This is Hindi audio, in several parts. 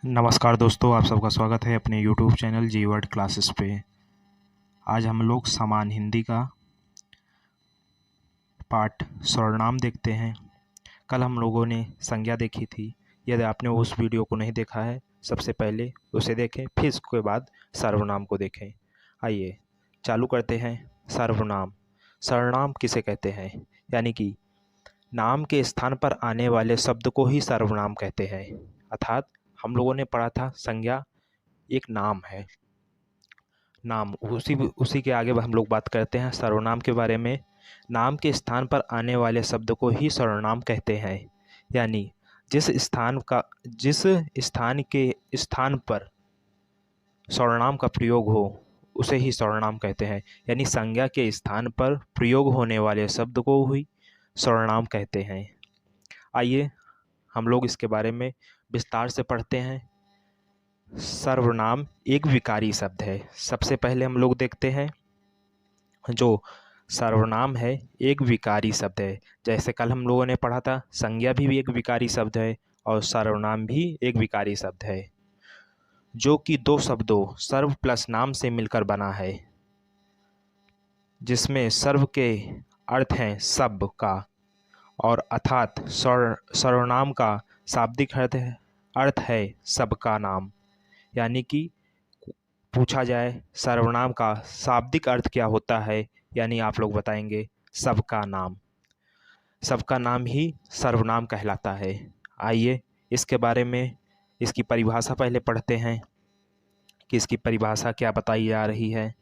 नमस्कार दोस्तों, आप सबका स्वागत है अपने YouTube चैनल जी वर्ड क्लासेस पे। आज हम लोग समान हिंदी का पाठ सर्वनाम देखते हैं। कल हम लोगों ने संज्ञा देखी थी। यदि आपने उस वीडियो को नहीं देखा है, सबसे पहले उसे देखें, फिर उसके बाद सर्वनाम को देखें। आइए चालू करते हैं। सर्वनाम। सर्वनाम किसे कहते हैं? यानी कि नाम के स्थान पर आने वाले शब्द को ही सर्वनाम कहते हैं। अर्थात हम लोगों ने पढ़ा था संज्ञा एक नाम है। नाम उसी के आगे हम लोग बात करते हैं सर्वनाम के बारे में। नाम के स्थान पर आने वाले शब्द को ही सर्वनाम कहते हैं। यानी जिस स्थान के स्थान पर सर्वनाम का प्रयोग हो उसे ही सर्वनाम कहते हैं। यानी संज्ञा के स्थान पर प्रयोग होने वाले शब्द को ही सर्वनाम कहते हैं। आइए हम लोग इसके बारे में विस्तार से पढ़ते हैं। सर्वनाम एक विकारी शब्द है। सबसे पहले हम लोग देखते हैं जो सर्वनाम है एक विकारी शब्द है। जैसे कल हम लोगों ने पढ़ा था संज्ञा भी एक विकारी शब्द है और सर्वनाम भी एक विकारी शब्द है, जो कि दो शब्दों सर्व प्लस नाम से मिलकर बना है, जिसमें सर्व के अर्थ हैं सब का और अर्थात सर्वनाम का शाब्दिक अर्थ है सबका नाम। यानी कि पूछा जाए सर्वनाम का शाब्दिक अर्थ क्या होता है, यानी आप लोग बताएंगे सबका नाम। सबका नाम ही सर्वनाम कहलाता है। आइए इसके बारे में इसकी परिभाषा पहले पढ़ते हैं कि इसकी परिभाषा क्या बताई जा रही है।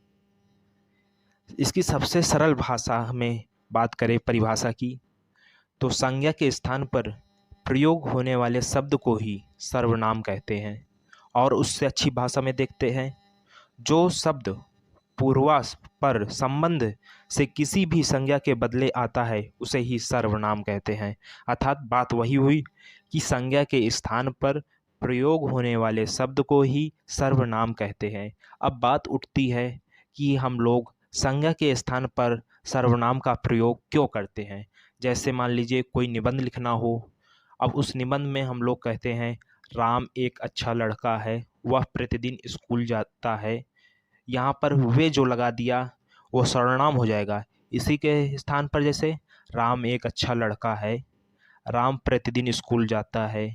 इसकी सबसे सरल भाषा में बात करें परिभाषा की, तो संज्ञा के स्थान पर प्रयोग होने वाले शब्द को ही सर्वनाम कहते हैं। और उससे अच्छी भाषा में देखते हैं, जो शब्द पूर्वास पर संबंध से किसी भी संज्ञा के बदले आता है उसे ही सर्वनाम कहते हैं। अर्थात बात वही हुई कि संज्ञा के स्थान पर प्रयोग होने वाले शब्द को ही सर्वनाम कहते हैं। अब बात उठती है कि हम लोग संज्ञा के स्थान पर सर्वनाम का प्रयोग क्यों करते हैं। जैसे मान लीजिए कोई निबंध लिखना हो, अब उस निबंध में हम लोग कहते हैं राम एक अच्छा लड़का है, वह प्रतिदिन स्कूल जाता है। यहाँ पर वे जो लगा दिया वो सर्वनाम हो जाएगा। इसी के स्थान पर जैसे राम एक अच्छा लड़का है, राम प्रतिदिन स्कूल जाता है,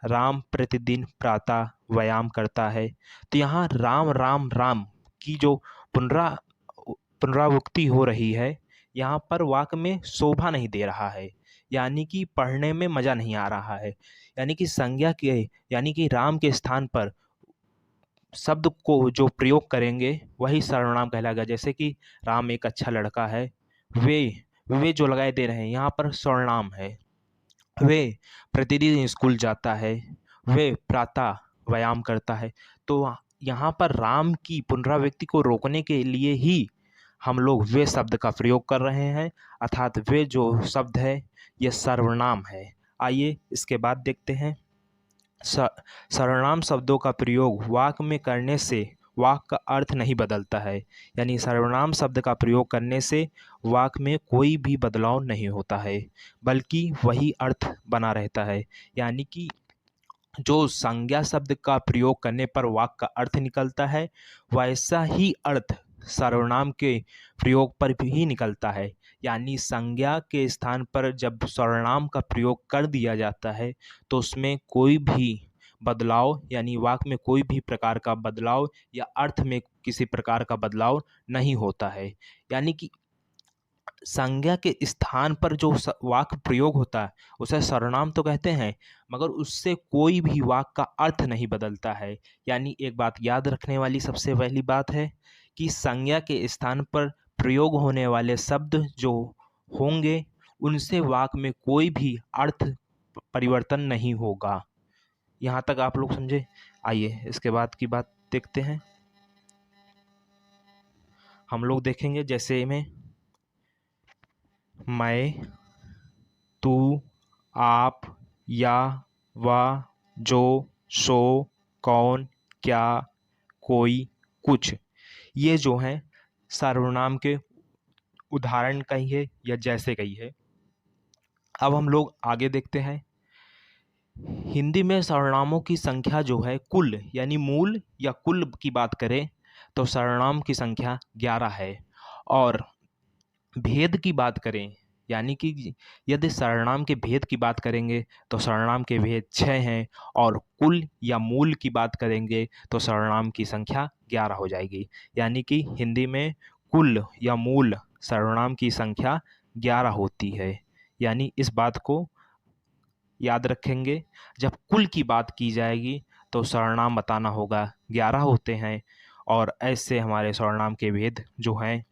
राम प्रतिदिन प्रातः व्यायाम करता है। तो यहाँ राम राम राम की जो पुनरावृत्ति हो रही है, यहाँ पर वाक्य में शोभा नहीं दे रहा है, यानी कि पढ़ने में मज़ा नहीं आ रहा है। यानी कि संज्ञा के यानी कि राम के स्थान पर शब्द को जो प्रयोग करेंगे वही सर्वनाम कहलाएगा। जैसे कि राम एक अच्छा लड़का है, वे वे जो लगाए दे रहे हैं यहाँ पर सर्वनाम है। वे प्रतिदिन स्कूल जाता है, वे प्रातः व्यायाम करता है। तो यहाँ पर राम की पुनरावृत्ति को रोकने के लिए ही हम लोग वे शब्द का प्रयोग कर रहे हैं। अर्थात वे जो शब्द है ये सर्वनाम है। आइए इसके बाद देखते हैं सर्वनाम शब्दों का प्रयोग वाक्य में करने से वाक्य का अर्थ नहीं बदलता है। यानी सर्वनाम शब्द का प्रयोग करने से वाक्य में कोई भी बदलाव नहीं होता है, बल्कि वही अर्थ बना रहता है। यानी कि जो संज्ञा शब्द का प्रयोग करने पर वाक्य का अर्थ निकलता है, वैसा ही अर्थ सर्वनाम के प्रयोग पर भी निकलता है। यानी संज्ञा के स्थान पर जब सर्वनाम का प्रयोग कर दिया जाता है तो उसमें कोई भी बदलाव, यानी वाक्य में कोई भी प्रकार का बदलाव या अर्थ में किसी प्रकार का बदलाव नहीं होता है। यानी कि संज्ञा के स्थान पर जो वाक्य प्रयोग होता है उसे सर्वनाम तो कहते हैं, मगर उससे कोई भी वाक्य का अर्थ नहीं बदलता है। यानी एक बात याद रखने वाली सबसे पहली बात है कि संज्ञा के स्थान पर प्रयोग होने वाले शब्द जो होंगे उनसे वाक्य में कोई भी अर्थ परिवर्तन नहीं होगा। यहाँ तक आप लोग समझे। आइए इसके बाद की बात देखते हैं। हम लोग देखेंगे जैसे में मैं, तू, आप, या, वह, जो, सो, कौन, क्या, कोई, कुछ, ये जो हैं सर्वनाम के उदाहरण कहिए या जैसे कहिए। अब हम लोग आगे देखते हैं हिंदी में सर्वनामों की संख्या जो है कुल यानी मूल या कुल की बात करें तो सर्वनाम की संख्या 11 है। और भेद की बात करें यानी कि यदि सर्वनाम के भेद की बात करेंगे तो सर्वनाम के भेद 6 हैं। और कुल या मूल की बात करेंगे तो सर्वनाम की संख्या 11 हो जाएगी। यानी कि हिंदी में कुल या मूल सर्वनाम की संख्या 11 होती है। यानी इस बात को याद रखेंगे, जब कुल की बात की जाएगी तो सर्वनाम बताना होगा 11 होते हैं। और ऐसे हमारे सर्वनाम के भेद जो हैं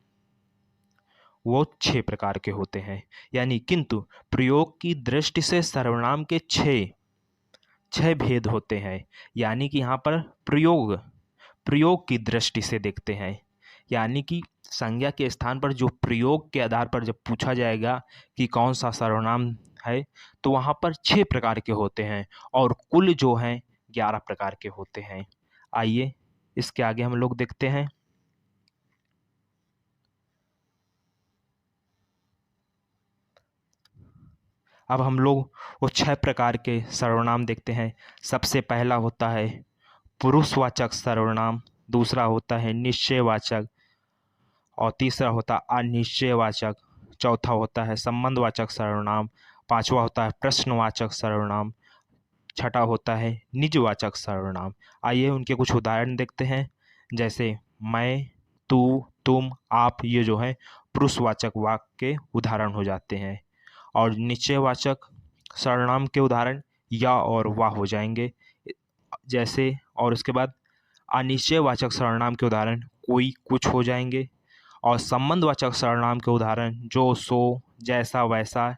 वो 6 प्रकार के होते हैं। यानी किंतु प्रयोग की दृष्टि से सर्वनाम के 6 भेद होते हैं। यानी कि यहाँ पर प्रयोग की दृष्टि से देखते हैं। यानी कि संज्ञा के स्थान पर जो प्रयोग के आधार पर जब पूछा जाएगा कि कौन सा सर्वनाम है तो वहाँ पर 6 प्रकार के होते हैं और कुल जो हैं 11 प्रकार के होते हैं। आइए इसके आगे हम लोग देखते हैं। अब हम लोग वो 6 प्रकार के सर्वनाम देखते हैं। सबसे पहला होता है पुरुषवाचक सर्वनाम, दूसरा होता है निश्चयवाचक, और तीसरा होता है अनिश्चयवाचक, चौथा होता है संबंधवाचक सर्वनाम, पांचवा होता है प्रश्नवाचक सर्वनाम, छठा होता है निजवाचक सर्वनाम। आइए उनके कुछ उदाहरण देखते हैं। जैसे मैं, तू, तुम, आप, ये जो है पुरुषवाचक वाक्य के उदाहरण हो जाते हैं। और निश्चयवाचक सर्वनाम के उदाहरण या और वाह हो जाएंगे जैसे। और उसके बाद अनिश्चयवाचक सर्वनाम के उदाहरण कोई, कुछ हो जाएंगे। और संबंधवाचक सर्वनाम के उदाहरण जो, सो, जैसा, वैसा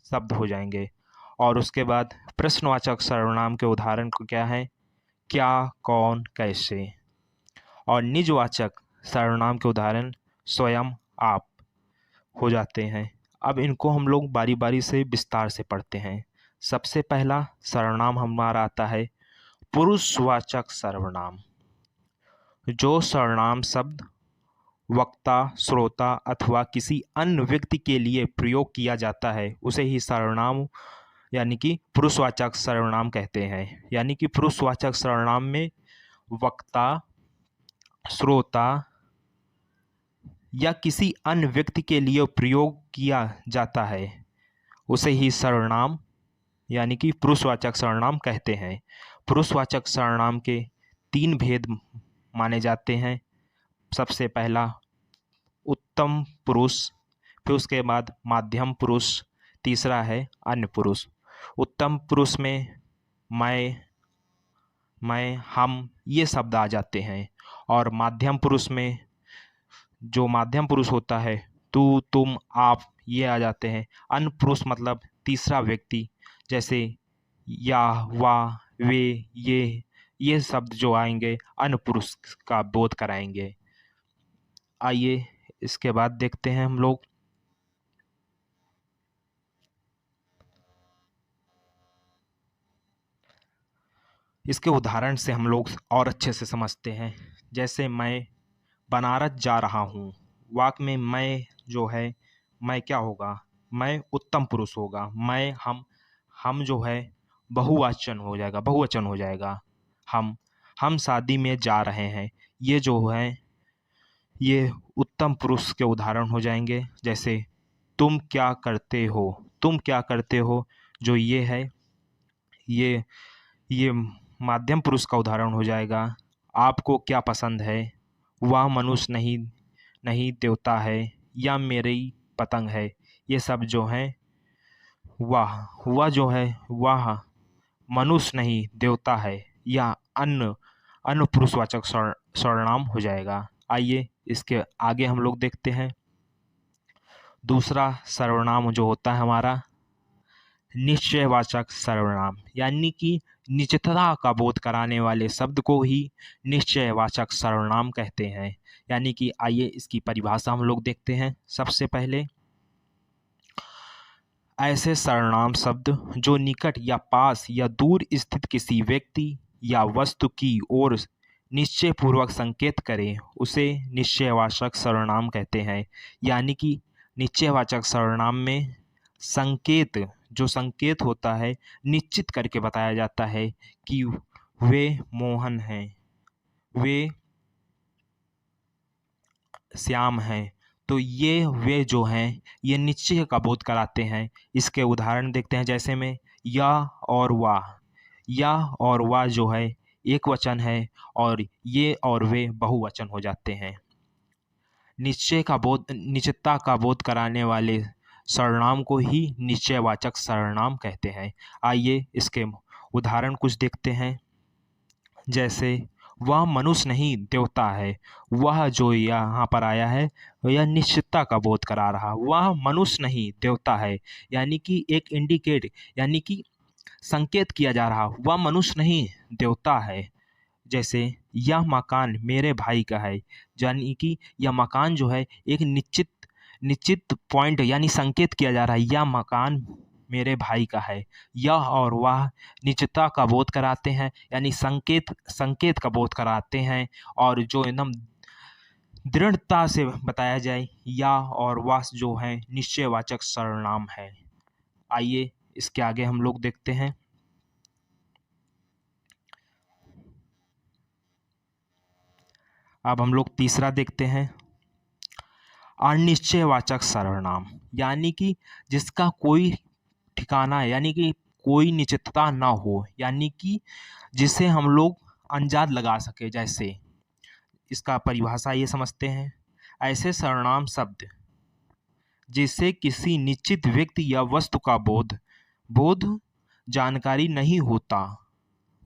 शब्द हो जाएंगे। और उसके बाद प्रश्नवाचक सर्वनाम के उदाहरण को क्या है, क्या, कौन, कैसे। और निजवाचक सर्वनाम के उदाहरण स्वयं, आप हो जाते हैं। अब इनको हम लोग बारी बारी से विस्तार से पढ़ते हैं। सबसे पहला सर्वनाम हमारा आता है पुरुषवाचक सर्वनाम। जो सर्वनाम शब्द वक्ता, श्रोता अथवा किसी अन्य व्यक्ति के लिए प्रयोग किया जाता है उसे ही सर्वनाम यानी कि पुरुषवाचक सर्वनाम कहते हैं। यानी कि पुरुषवाचक सर्वनाम में वक्ता, श्रोता या किसी अन्य व्यक्ति के लिए प्रयोग किया जाता है उसे ही सर्वनाम यानी कि पुरुषवाचक सर्वनाम कहते हैं। पुरुषवाचक सर्वनाम के 3 भेद माने जाते हैं। सबसे पहला उत्तम पुरुष, फिर उसके बाद माध्यम पुरुष, तीसरा है अन्य पुरुष। उत्तम पुरुष में मैं, हम ये शब्द आ जाते हैं। और माध्यम पुरुष में जो माध्यम पुरुष होता है तू, तुम, आप, ये आ जाते हैं। अन्य पुरुष मतलब तीसरा व्यक्ति, जैसे या, वाह, वे, ये शब्द जो आएंगे अन्य पुरुष का बोध कराएंगे। आइए इसके बाद देखते हैं हम लोग। इसके उदाहरण से हम लोग और अच्छे से समझते हैं। जैसे मैं बनारस जा रहा हूँ, वाक्य में मैं जो है, मैं क्या होगा, मैं उत्तम पुरुष होगा। मैं, हम जो है बहुवचन हो जाएगा। हम शादी में जा रहे हैं, ये जो है ये उत्तम पुरुष के उदाहरण हो जाएंगे। जैसे तुम क्या करते हो जो ये है ये माध्यम पुरुष का उदाहरण हो जाएगा। आपको क्या पसंद है, वह मनुष्य नहीं देवता है, या मेरी पतंग है। ये सब जो है वह जो है वह मनुष्य नहीं देवता है, या अन्य पुरुषवाचक सर्वनाम हो जाएगा। आइए इसके आगे हम लोग देखते हैं। दूसरा सर्वनाम जो होता है हमारा निश्चयवाचक सर्वनाम, यानी कि निश्चितता का बोध कराने वाले शब्द को ही निश्चयवाचक सर्वनाम कहते हैं। यानी कि आइए इसकी परिभाषा हम लोग देखते हैं। सबसे पहले ऐसे सर्वनाम शब्द जो निकट या पास या दूर स्थित किसी व्यक्ति या वस्तु की ओर निश्चय पूर्वक संकेत करें उसे निश्चयवाचक सर्वनाम कहते हैं। यानी कि निश्चयवाचक सर्वनाम में संकेत जो संकेत होता है निश्चित करके बताया जाता है कि वे मोहन हैं, वे श्याम हैं। तो ये वे जो हैं ये निश्चय का बोध कराते हैं। इसके उदाहरण देखते हैं, जैसे में या और वाह। या और वाह जो है एक वचन है और ये और वे बहुवचन हो जाते हैं। निश्चय का बोध, निश्चितता का बोध कराने वाले सर्वनाम को ही निश्चयवाचक सर्वनाम कहते हैं। आइए इसके उदाहरण कुछ देखते हैं। जैसे वह मनुष्य नहीं देवता है। वह जो यहाँ पर आया है यह निश्चितता का बोध करा रहा। वह मनुष्य नहीं देवता है, यानी कि एक इंडिकेट, यानी कि संकेत किया जा रहा, वह मनुष्य नहीं देवता है। जैसे यह मकान मेरे भाई का है, यानी कि यह मकान जो है एक निश्चित निश्चित पॉइंट यानी संकेत किया जा रहा है, यह मकान मेरे भाई का है। यह और वह निश्चितता का बोध कराते हैं, यानी संकेत संकेत का बोध कराते हैं। और जो एकदम दृढ़ता से बताया जाए, या और वह जो है निश्चयवाचक सर्वनाम है। आइए इसके आगे हम लोग देखते हैं। अब हम लोग तीसरा देखते हैं, अनिश्चयवाचक सर्वनाम, यानी कि जिसका कोई ठिकाना है, यानी कि कोई निश्चितता ना हो, यानी कि जिसे हम लोग अंदाज लगा सके। जैसे इसका परिभाषा ये समझते हैं, ऐसे सर्वनाम शब्द जिससे किसी निश्चित व्यक्ति या वस्तु का बोध बोध जानकारी नहीं होता,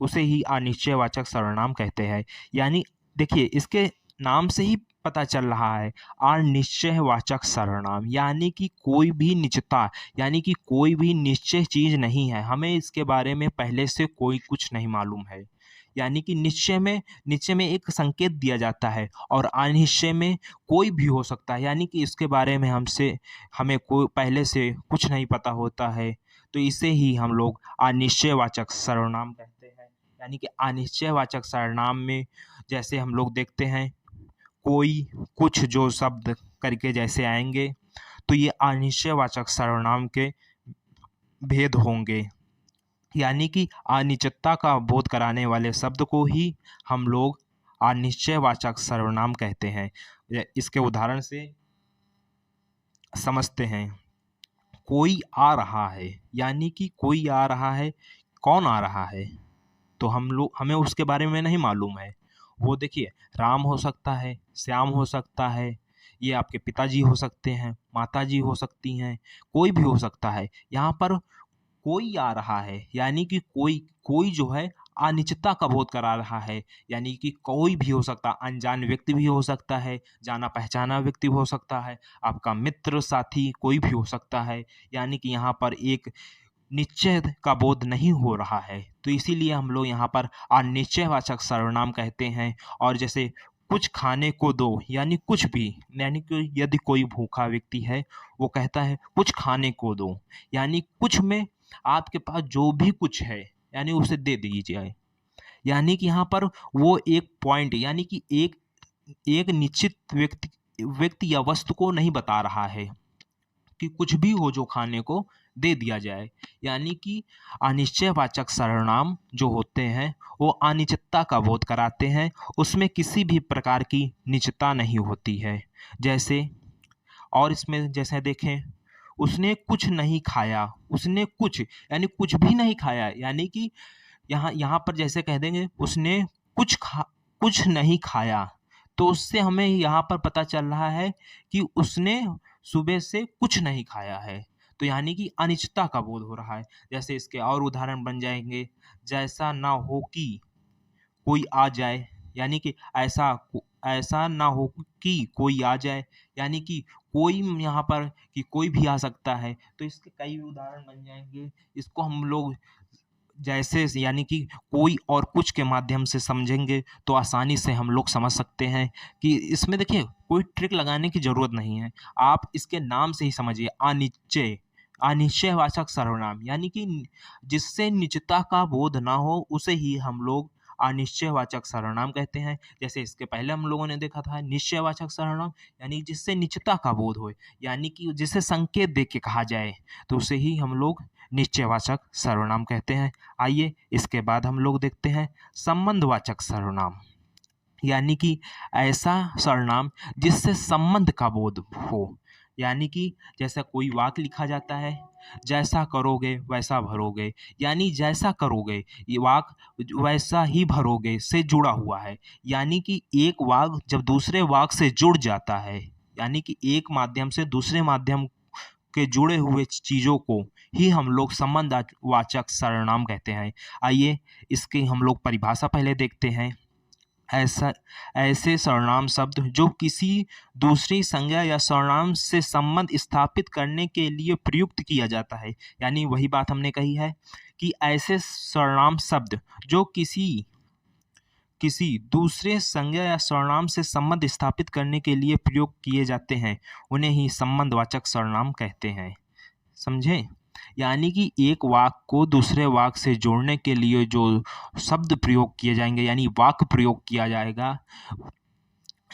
उसे ही अनिश्चयवाचक सर्वनाम कहते हैं। यानी देखिए इसके नाम से ही पता चल रहा है, अनिश्चयवाचक सर्वनाम, यानी कि कोई भी निश्चितता, यानी कि कोई भी निश्चय चीज नहीं है, हमें इसके बारे में पहले से कोई कुछ नहीं मालूम है। यानी कि निश्चय में एक संकेत दिया जाता है और अनिश्चय में कोई भी हो सकता है, यानी कि इसके बारे में हमें कोई पहले से कुछ नहीं पता होता है। तो इसे ही हम लोग अनिश्चयवाचक सर्वनाम कहते हैं। यानी कि अनिश्चयवाचक सर्वनाम में जैसे हम लोग देखते हैं, कोई कुछ जो शब्द करके जैसे आएंगे तो ये अनिश्चयवाचक सर्वनाम के भेद होंगे। यानी कि अनिश्चितता का बोध कराने वाले शब्द को ही हम लोग अनिश्चयवाचक सर्वनाम कहते हैं। इसके उदाहरण से समझते हैं, कोई आ रहा है, यानी कि कोई आ रहा है, कौन आ रहा है तो हमें उसके बारे में नहीं मालूम है। वो देखिए राम हो सकता है, श्याम हो सकता है, ये आपके पिताजी हो सकते हैं, माताजी हो सकती हैं, कोई भी हो सकता है। यहाँ पर कोई आ रहा है, यानी कि कोई कोई जो है अनिश्चितता का बोध करा रहा है, यानी कि कोई भी हो सकता है, अनजान व्यक्ति भी हो सकता है, जाना पहचाना व्यक्ति हो सकता है, आपका मित्र साथी कोई भी हो सकता है। यानी कि यहाँ पर एक निश्चय का बोध नहीं हो रहा है, तो इसीलिए हम लोग यहाँ पर अनिश्चयवाचक सर्वनाम कहते हैं। और जैसे कुछ खाने को दो, यानी कुछ भी, यानी कि यदि कोई भूखा व्यक्ति है वो कहता है कुछ खाने को दो, यानी कुछ में आपके पास जो भी कुछ है यानी उसे दे दीजिए। यानी कि यहाँ पर वो एक पॉइंट, यानी कि एक एक निश्चित व्यक्ति या वस्तु को नहीं बता रहा है कि कुछ भी हो जो खाने को दे दिया जाए। यानी कि अनिश्चयवाचक सर्वनाम जो होते हैं वो अनिश्चितता का बोध कराते हैं, उसमें किसी भी प्रकार की निश्चितता नहीं होती है। जैसे और इसमें जैसे देखें, उसने कुछ नहीं खाया, उसने कुछ यानी कुछ भी नहीं खाया, यानी कि यहाँ यहाँ पर जैसे कह देंगे उसने कुछ नहीं खाया, तो उससे हमें यहाँ पर पता चल रहा है कि उसने सुबह से कुछ नहीं खाया है। तो यानी कि अनिश्चितता का बोध हो रहा है। जैसे इसके और उदाहरण बन जाएंगे, जैसा ना हो कि कोई आ जाए, यानी कि ऐसा ना हो कि कोई आ जाए, यानी कि कोई यहाँ पर कि कोई भी आ सकता है। तो इसके कई उदाहरण बन जाएंगे। इसको हम लोग जैसे यानी कि कोई और कुछ के माध्यम से समझेंगे तो आसानी से हम लोग समझ सकते हैं कि इसमें देखिए कोई ट्रिक लगाने की जरूरत नहीं है, आप इसके नाम से ही समझिए, अनिश्चय अनिश्चयवाचक सर्वनाम, यानी कि जिससे निश्चितता का बोध ना हो उसे ही हम लोग अनिश्चयवाचक सर्वनाम कहते हैं। जैसे इसके पहले हम लोगों ने देखा था निश्चयवाचक सर्वनाम, यानी जिससे निश्चितता का बोध हो, यानी कि जिसे संकेत दे के कहा जाए तो उसे ही हम लोग निश्चयवाचक सर्वनाम कहते हैं। आइए इसके बाद हम लोग देखते हैं संबंधवाचक सर्वनाम, यानी कि ऐसा सर्वनाम जिससे संबंध का बोध हो। यानी कि जैसा कोई वाक्य लिखा जाता है, जैसा करोगे वैसा भरोगे, यानी जैसा करोगे ये वाक्य वैसा ही भरोगे से जुड़ा हुआ है। यानी कि एक वाक्य जब दूसरे वाक्य से जुड़ जाता है, यानी कि एक माध्यम से दूसरे माध्यम के जुड़े हुए चीज़ों को ही हम लोग संबंधवाचक सर्वनाम कहते हैं। आइए इसकी हम लोग परिभाषा पहले देखते हैं। ऐसे सर्वनाम शब्द जो किसी दूसरी संज्ञा या सर्वनाम से संबंध स्थापित करने के लिए प्रयुक्त किया जाता है। यानी वही बात हमने कही है कि ऐसे सर्वनाम शब्द जो किसी दूसरे संज्ञा या सर्वनाम से संबंध स्थापित करने के लिए प्रयोग किए जाते हैं, उन्हें ही संबंधवाचक सर्वनाम कहते हैं। समझे? यानी कि एक वाक्य को दूसरे वाक्य से जोड़ने के लिए जो शब्द प्रयोग किए जाएंगे, यानी वाक्य प्रयोग किया जाएगा,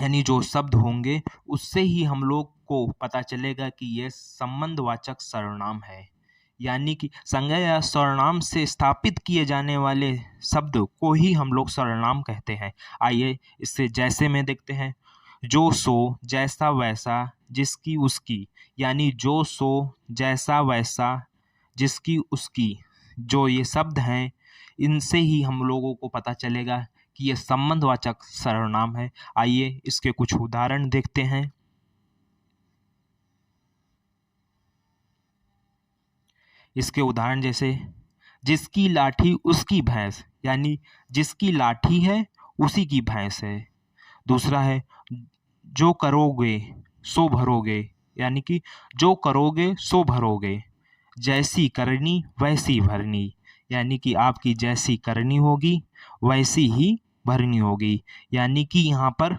यानी जो शब्द होंगे, उससे ही हम लोग को पता चलेगा कि यह संबंधवाचक सर्वनाम है। यानी कि संज्ञा या सर्वनाम से स्थापित किए जाने वाले शब्द को ही हम लोग सर्वनाम कहते हैं। आइए इससे जैसे में देखते हैं। जो सो, जैसा वैसा, जिसकी उसकी, यानी जो सो, जैसा वैसा, जिसकी उसकी, जो ये शब्द हैं, इनसे ही हम लोगों को पता चलेगा कि ये संबंधवाचक सर्वनाम है। आइए इसके कुछ उदाहरण देखते हैं। इसके उदाहरण जैसे जिसकी लाठी उसकी भैंस, यानी जिसकी लाठी है उसी की भैंस है। दूसरा है जो करोगे सो भरोगे, यानी कि जो करोगे सो भरोगे। जैसी करनी वैसी भरनी, यानी कि आपकी जैसी करनी होगी वैसी ही भरनी होगी। यानी कि यहाँ पर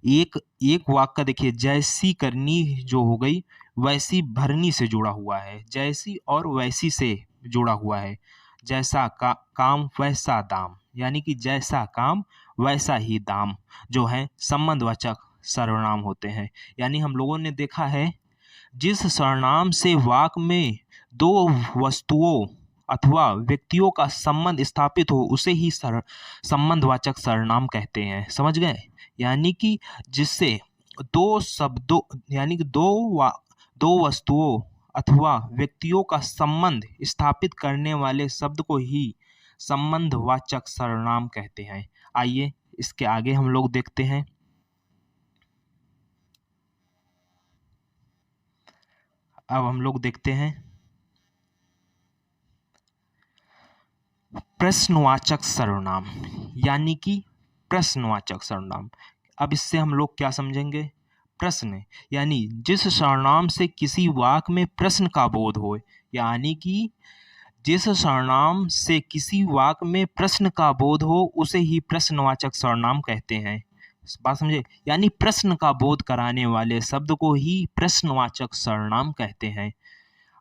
एक वाक्य का देखिए, जैसी करनी जो हो गई वैसी भरनी से जुड़ा हुआ है, जैसी और वैसी से जुड़ा हुआ है। जैसा काम वैसा दाम, यानी कि जैसा काम वैसा ही दाम जो है संबंधवाचक सर्वनाम होते हैं। यानी हम लोगों ने देखा है जिस सर्वनाम से वाक्य में दो वस्तुओं अथवा व्यक्तियों का संबंध स्थापित हो उसे ही संबंधवाचक सर्वनाम कहते हैं। समझ गए? यानी कि जिससे दो शब्दों, यानी कि दो वस्तुओं अथवा व्यक्तियों का संबंध स्थापित करने वाले शब्द को ही संबंधवाचक सर्वनाम कहते हैं। आइए इसके आगे हम लोग देखते हैं। अब हम लोग देखते हैं प्रश्नवाचक सर्वनाम, यानी कि प्रश्नवाचक सर्वनाम। अब इससे हम लोग क्या समझेंगे? प्रश्न, यानी जिस सर्वनाम से किसी वाक्य में प्रश्न का बोध हो, यानी कि जिस सर्वनाम से किसी वाक्य में प्रश्न का बोध हो उसे ही प्रश्नवाचक सर्वनाम कहते हैं। बात समझे? यानी प्रश्न का बोध कराने वाले शब्द को ही प्रश्नवाचक सर्वनाम कहते हैं।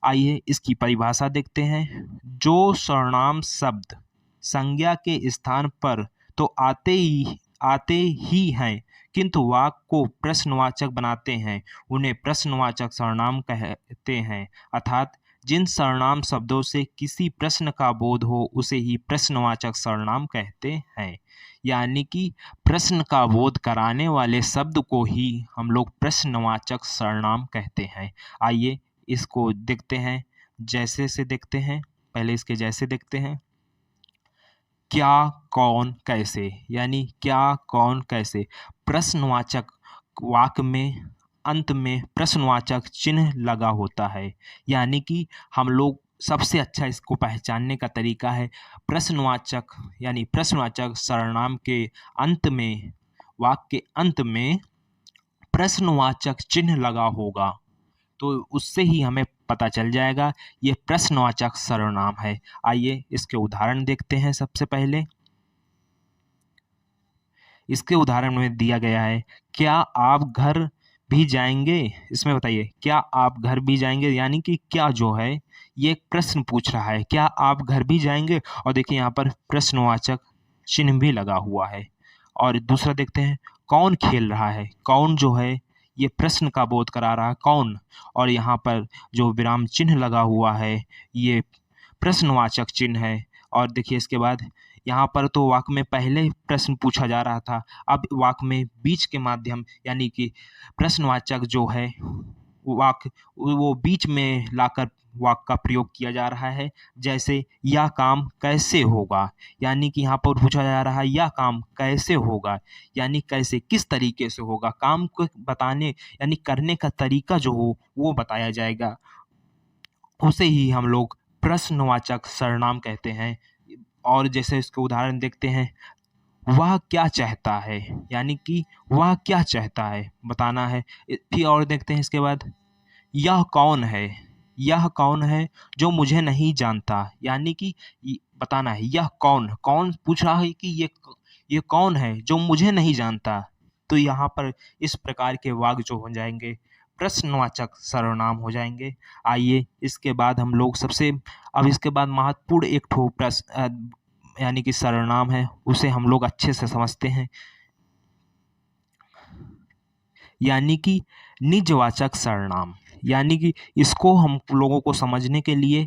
आइए इसकी परिभाषा देखते हैं। जो सर्वनाम शब्द संज्ञा के स्थान पर तो आते ही हैं, किंतु वाक्य को प्रश्नवाचक बनाते हैं, उन्हें प्रश्नवाचक सर्वनाम कहते हैं। अर्थात जिन सर्वनाम शब्दों से किसी प्रश्न का बोध हो उसे ही प्रश्नवाचक सर्वनाम कहते हैं। यानी कि प्रश्न का बोध कराने वाले शब्द को ही हम लोग प्रश्नवाचक सर्वनाम कहते हैं। आइए इसको देखते हैं, जैसे से देखते हैं। पहले इसके जैसे देखते हैं। क्या, कौन, कैसे, यानी क्या, कौन, कैसे। प्रश्नवाचक वाक्य में अंत में प्रश्नवाचक चिन्ह लगा होता है। यानी कि हम लोग सबसे अच्छा इसको पहचानने का तरीका है प्रश्नवाचक, यानी प्रश्नवाचक सर्वनाम के अंत में, वाक्य के अंत में प्रश्नवाचक चिन्ह लगा होगा, तो उससे ही हमें पता चल जाएगा ये प्रश्नवाचक सर्वनाम है। आइए इसके उदाहरण देखते हैं। सबसे पहले इसके उदाहरण में दिया गया है, क्या आप घर भी जाएंगे। इसमें बताइए, क्या आप घर भी जाएंगे, यानी कि क्या जो है ये एक प्रश्न पूछ रहा है, क्या आप घर भी जाएंगे। और देखिए यहाँ पर प्रश्नवाचक चिन्ह भी लगा हुआ है। और दूसरा देखते हैं, कौन खेल रहा है। कौन जो है ये प्रश्न का बोध करा रहा है कौन, और यहाँ पर जो विराम चिन्ह लगा हुआ है ये प्रश्नवाचक चिन्ह है। और देखिए इसके बाद यहाँ पर तो वाक्य में पहले प्रश्न पूछा जा रहा था, अब वाक्य में बीच के माध्यम यानी कि प्रश्नवाचक जो है वाक्य वो बीच में लाकर वाक्य का प्रयोग किया जा रहा है। जैसे यह काम कैसे होगा, यानी कि यहाँ पर पूछा जा रहा है यह काम कैसे होगा, यानी कैसे किस तरीके से होगा, काम को बताने यानी करने का तरीका जो हो वो बताया जाएगा, उसे ही हम लोग प्रश्नवाचक सर्वनाम कहते हैं। और जैसे इसके उदाहरण देखते हैं, वह क्या चाहता है, यानी कि वह क्या चाहता है बताना है। फिर और देखते हैं इसके बाद, यह कौन है, यह कौन है जो मुझे नहीं जानता, यानी कि बताना है यह कौन, कौन पूछ रहा है कि ये कौन है जो मुझे नहीं जानता। तो यहाँ पर इस प्रकार के वाक्य जो हो जाएंगे प्रश्नवाचक सर्वनाम हो जाएंगे। आइए इसके बाद हम लोग अब इसके बाद महत्वपूर्ण एक ठो प्रश्न यानी कि सर्वनाम है उसे हम लोग अच्छे से समझते हैं, यानी कि निजवाचक सर्वनाम। यानी कि इसको हम लोगों को समझने के लिए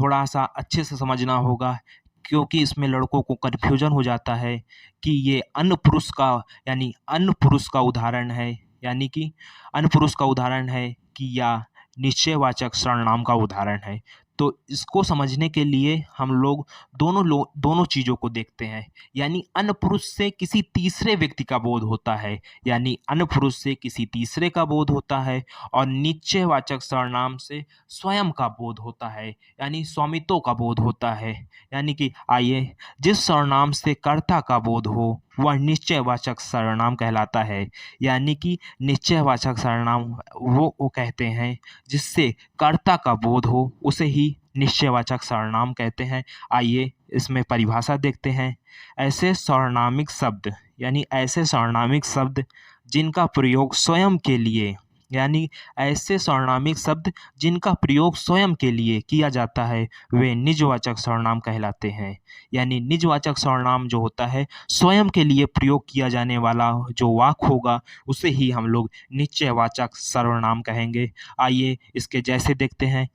थोड़ा सा अच्छे से समझना होगा, क्योंकि इसमें लड़कों को कन्फ्यूजन हो जाता है कि ये अन्य पुरुष का यानी अन्य पुरुष का उदाहरण है, यानी कि अन्य पुरुष का उदाहरण है कि या निश्चयवाचक सर्वनाम का उदाहरण है। तो इसको समझने के लिए हम लोग दोनों चीज़ों को देखते हैं, यानी अन्य पुरुष से किसी तीसरे व्यक्ति का बोध होता है, यानी अन्य पुरुष से किसी तीसरे का बोध होता है, और निश्चयवाचक सर्वनाम से स्वयं का बोध होता है, यानी स्वामित्व का बोध होता है। यानी कि आइए, जिस सर्वनाम से कर्ता का बोध हो वह निश्चयवाचक सर्वनाम कहलाता है। यानी कि निश्चयवाचक सर्वनाम वो कहते हैं जिससे कर्ता का बोध हो उसे ही निश्चयवाचक सर्वनाम कहते हैं। आइए इसमें परिभाषा देखते हैं। ऐसे सर्वनामिक शब्द, यानी ऐसे सर्वनामिक शब्द जिनका प्रयोग स्वयं के लिए, यानी ऐसे सर्वनामिक शब्द जिनका प्रयोग स्वयं के लिए किया जाता है वे निजवाचक सर्वनाम कहलाते हैं। यानी निजवाचक सर्वनाम जो होता है स्वयं के लिए प्रयोग किया जाने वाला जो वाक्य होगा उसे ही हम लोग निश्चयवाचक सर्वनाम कहेंगे। आइए इसके जैसे देखते हैं,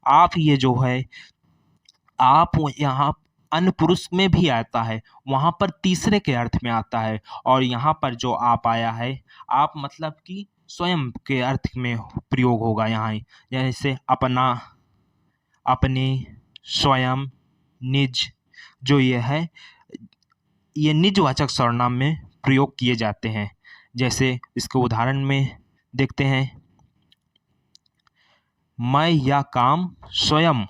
आप ये जो है आप यहाँ अन्य पुरुष में भी आता है, वहाँ पर तीसरे के अर्थ में आता है, और यहाँ पर जो आप आया है आप मतलब कि स्वयं के अर्थ में प्रयोग होगा यहाँ। जैसे अपना, अपने, स्वयं, निज, जो ये है ये निजवाचक सर्वनाम में प्रयोग किए जाते हैं। जैसे इसके उदाहरण में देखते हैं, मैं यह काम स्वयं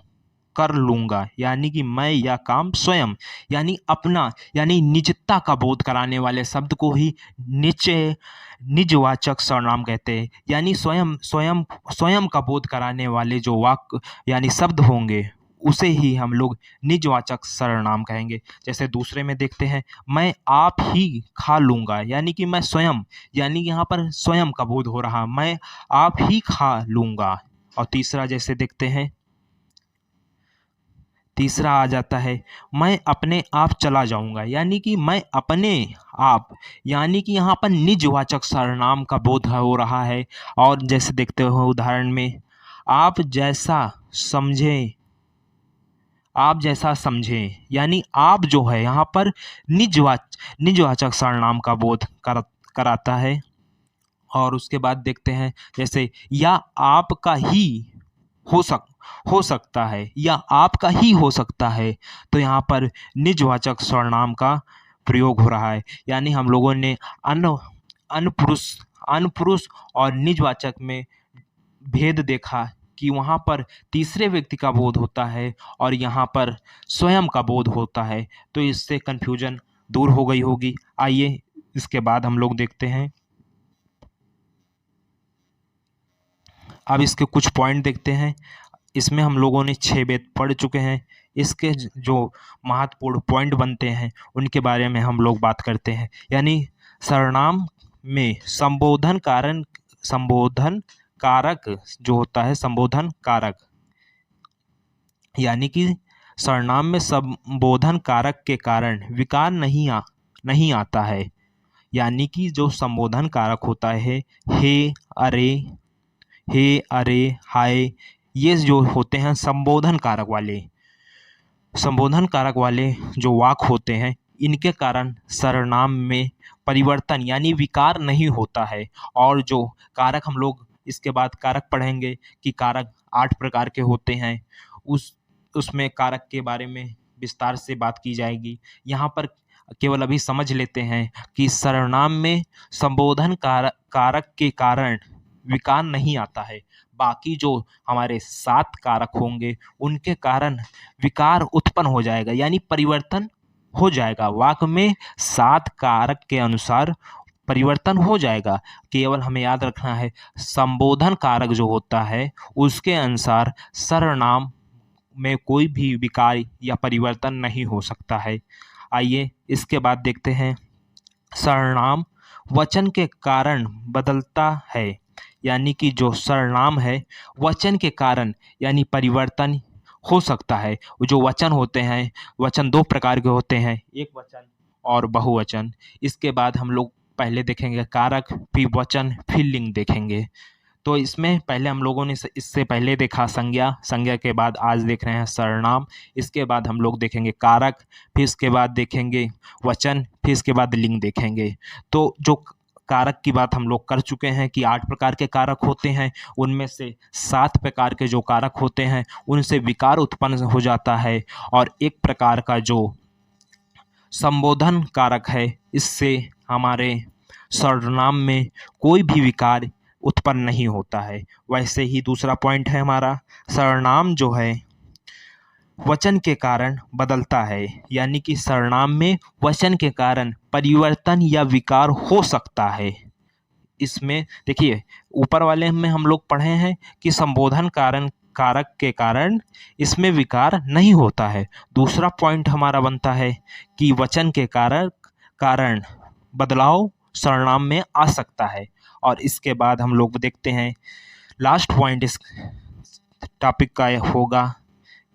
कर लूँगा, यानी कि मैं यह काम स्वयं यानी अपना यानी निजता का बोध कराने वाले शब्द को ही निजवाचक सर्वनाम कहते हैं। यानी स्वयं का बोध कराने वाले जो वाक्य यानी शब्द होंगे उसे ही हम लोग निजवाचक सर्वनाम कहेंगे। जैसे दूसरे में देखते हैं, मैं आप ही खा लूँगा, यानी कि मैं स्वयं, यानी यहाँ पर स्वयं का बोध हो रहा, मैं आप ही खा लूँगा। और तीसरा जैसे देखते हैं, तीसरा आ जाता है, मैं अपने आप चला जाऊंगा, यानी कि मैं अपने आप, यानी कि यहाँ पर निजवाचक सर्वनाम का बोध हो रहा है। और जैसे देखते हो उदाहरण में, आप जैसा समझें, यानी आप जो है यहाँ पर निजवाचक सर्वनाम का बोध कराता है। और उसके बाद देखते हैं, जैसे या आपका ही हो सकता है, या आपका ही हो सकता है, तो यहाँ पर निजवाचक सर्वनाम का प्रयोग हो रहा है। यानी हम लोगों ने अन्य पुरुष और निजवाचक में भेद देखा कि वहाँ पर तीसरे व्यक्ति का बोध होता है और यहाँ पर स्वयं का बोध होता है, तो इससे कन्फ्यूजन दूर हो गई होगी। आइए इसके बाद हम लोग देखते हैं, अब इसके कुछ पॉइंट देखते हैं। इसमें हम लोगों ने 6 वेद पढ़ चुके हैं, इसके जो महत्वपूर्ण पॉइंट बनते हैं उनके बारे में हम लोग बात करते हैं। यानी सर्वनाम में संबोधन कारक जो होता है, संबोधन कारक, यानी कि सर्वनाम में संबोधन कारक के कारण विकार नहीं आता है, यानी कि जो संबोधन कारक होता है हे, अरे, हे, अरे, हाय, ये जो होते हैं संबोधन कारक वाले जो वाक होते हैं, इनके कारण सर्वनाम में परिवर्तन यानी विकार नहीं होता है। और जो कारक हम लोग इसके बाद कारक पढ़ेंगे कि कारक 8 प्रकार के होते हैं, उसमें कारक के बारे में विस्तार से बात की जाएगी। यहाँ पर केवल अभी समझ लेते हैं कि सर्वनाम में संबोधन कारक के कारण विकार नहीं आता है। बाकी जो हमारे 7 कारक होंगे उनके कारण विकार उत्पन्न हो जाएगा यानी परिवर्तन हो जाएगा। वाक्य में 7 कारक के अनुसार परिवर्तन हो जाएगा। केवल हमें याद रखना है संबोधन कारक जो होता है उसके अनुसार सर्वनाम में कोई भी विकार या परिवर्तन नहीं हो सकता है। आइए इसके बाद देखते हैं सर्वनाम वचन के कारण बदलता है, यानी कि जो सर्वनाम है वचन के कारण यानी परिवर्तन हो सकता है। जो वचन होते हैं, वचन 2 प्रकार के होते हैं, एक वचन और बहुवचन। इसके बाद हम लोग पहले देखेंगे कारक, फिर वचन, फिर लिंग देखेंगे। तो इसमें पहले हम लोगों ने इससे पहले देखा संज्ञा के बाद आज देख रहे हैं सर्वनाम। इसके बाद हम लोग देखेंगे कारक, फिर इसके बाद देखेंगे वचन, फिर इसके बाद लिंग देखेंगे। तो जो कारक की बात हम लोग कर चुके हैं कि 8 प्रकार के कारक होते हैं, उनमें से 7 प्रकार के जो कारक होते हैं उनसे विकार उत्पन्न हो जाता है। और एक प्रकार का जो संबोधन कारक है, इससे हमारे सर्वनाम में कोई भी विकार उत्पन्न नहीं होता है। वैसे ही दूसरा पॉइंट है हमारा, सर्वनाम जो है वचन के कारण बदलता है, यानी कि सर्वनाम में वचन के कारण परिवर्तन या विकार हो सकता है। इसमें देखिए ऊपर वाले में हम लोग पढ़े हैं कि संबोधन कारक के कारण इसमें विकार नहीं होता है। दूसरा पॉइंट हमारा बनता है कि वचन के कारण बदलाव सर्वनाम में आ सकता है। और इसके बाद हम लोग देखते हैं लास्ट पॉइंट इस टॉपिक का होगा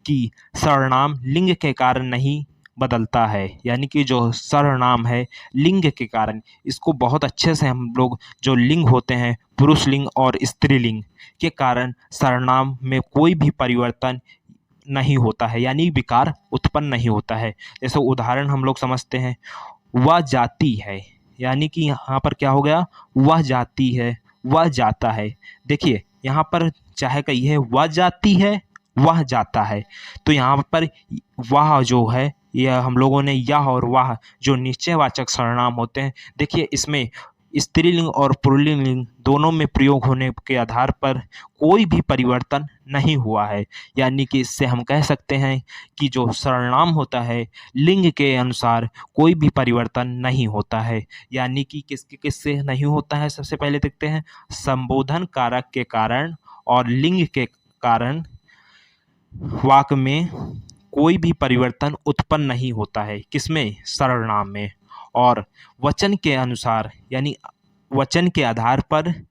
कि सर्वनाम लिंग के कारण नहीं बदलता है, यानी कि जो सर्वनाम है लिंग के कारण, इसको बहुत अच्छे से हम लोग जो लिंग होते हैं पुरुष लिंग और स्त्रीलिंग के कारण सर्वनाम में कोई भी परिवर्तन नहीं होता है यानी विकार उत्पन्न नहीं होता है। जैसे उदाहरण हम लोग समझते हैं, वह जाती है, यानी कि यहाँ पर क्या हो गया, वह जाती है, वह जाता है। देखिए यहाँ पर चाहे कहिए वह जाती है, वह जाता है, तो यहाँ पर वह जो है यह हम लोगों ने यह और वह जो निश्चयवाचक सर्वनाम होते हैं, देखिए इसमें स्त्रीलिंग और पुल्लिंग दोनों में प्रयोग होने के आधार पर कोई भी परिवर्तन नहीं हुआ है। यानी कि इससे हम कह सकते हैं कि जो सर्वनाम होता है लिंग के अनुसार कोई भी परिवर्तन नहीं होता है। यानी कि किससे नहीं होता है, सबसे पहले देखते हैं संबोधन कारक के कारण और लिंग के कारण वाक्य में कोई भी परिवर्तन उत्पन्न नहीं होता है। किसमें, सर्वनाम में। और वचन के अनुसार यानी वचन के आधार पर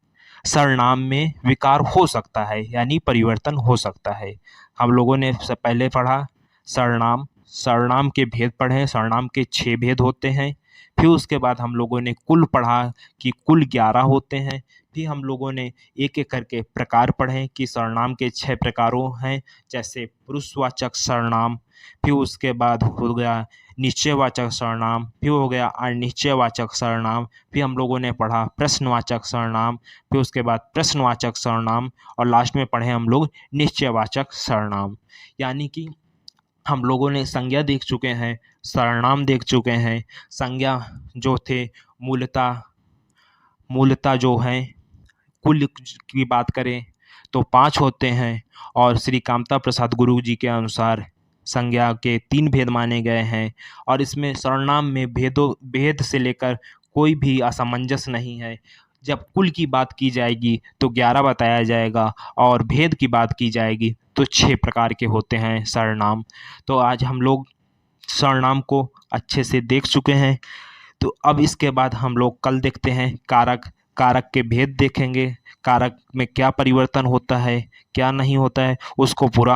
सर्वनाम में विकार हो सकता है यानी परिवर्तन हो सकता है। हम लोगों ने सबसे पहले पढ़ा सर्वनाम के भेद पढ़े, सर्वनाम के 6 भेद होते हैं। फिर उसके बाद हम लोगों ने कुल पढ़ा कि कुल 11 होते हैं। फिर हम लोगों ने एक एक करके प्रकार पढ़े कि सर्वनाम के 6 प्रकारों हैं, जैसे पुरुषवाचक सर्वनाम, फिर उसके बाद हो गया निश्चयवाचक सर्वनाम, फिर हो गया अनिश्चयवाचक सर्वनाम, फिर हम लोगों ने पढ़ा प्रश्नवाचक सर्वनाम, फिर उसके बाद प्रश्नवाचक सर्वनाम, और लास्ट में पढ़े हम लोग निश्चयवाचक सर्वनाम। यानी कि हम लोगों ने संज्ञा देख चुके हैं, सर्वनाम देख चुके हैं। संज्ञा जो थे मूलतः जो हैं कुल की बात करें तो 5 होते हैं, और श्री कामता प्रसाद गुरु जी के अनुसार संज्ञा के 3 भेद माने गए हैं। और इसमें सर्वनाम में भेद से लेकर कोई भी असमंजस नहीं है। जब कुल की बात की जाएगी तो 11 बताया जाएगा, और भेद की बात की जाएगी तो 6 प्रकार के होते हैं सर्वनाम। तो आज हम लोग सर्वनाम को अच्छे से देख चुके हैं। तो अब इसके बाद हम लोग कल देखते हैं कारक के भेद देखेंगे, कारक में क्या परिवर्तन होता है क्या नहीं होता है, उसको पूरा